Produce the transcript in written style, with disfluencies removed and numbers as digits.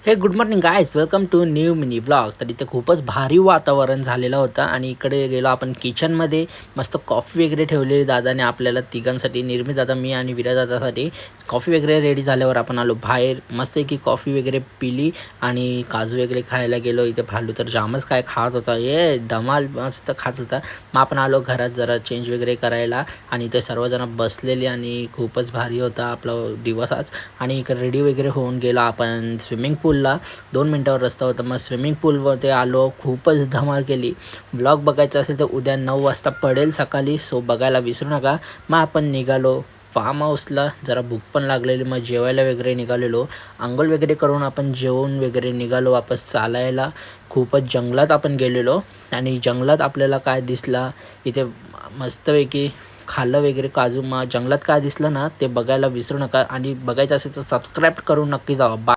हे good morning guys, welcome to new mini blog. तर इथे खूपच भारी वातावरण झालेलं होतं आणि इकडे गेलो आपण किचनमध्ये. मस्त कॉफी वगैरे ठेवलेली दादाने आपल्याला तिघांसाठी, निर्मी दादा, मी आणि विरा दादासाठी. कॉफी वगैरे रेडी झाल्यावर आपण आलो बाहेर. मस्त की कॉफी वगैरे पिली आणि काजू वगैरे खायला गेलो. इथे भालू तर जामच काय खात होता, ये धमाल मस्त खात होता. मग आपण आलो घरात जरा चेंज वगैरे करायला आणि इथे सर्वजण बसलेली आणि खूपच भारी होता आपला दिवस आज. आणि इकडे रेडी वगैरे होऊन गेलो आपण स्विमिंग पूलला. 2 मिनटावर रस्ता होता. मग स्विमिंग पूलवरती आलो, खूपच धमाल केली. ब्लॉग बघायचा असेल तर उद्या 9 वाजता पडेल सकाळी, सो बघायला विसरू नका. मग आपण निघालो फार्म हाऊसला. जरा भूक पण लागलेली, मग जेवायला वगैरे निघालेलो. अंघोळ वगैरे करून आपण जेवून वगैरे निघालो वापस चालायला. खूपच जंगलात आपण गेलेलो आणि जंगलात आपल्याला काय दिसला इथे मस्तपैकी खाल्लं वगैरे काजू. मग जंगलात काय दिसलं ना ते बघायला विसरू नका आणि बघायचं असेल तर सबस्क्राईब करून नक्की जावा.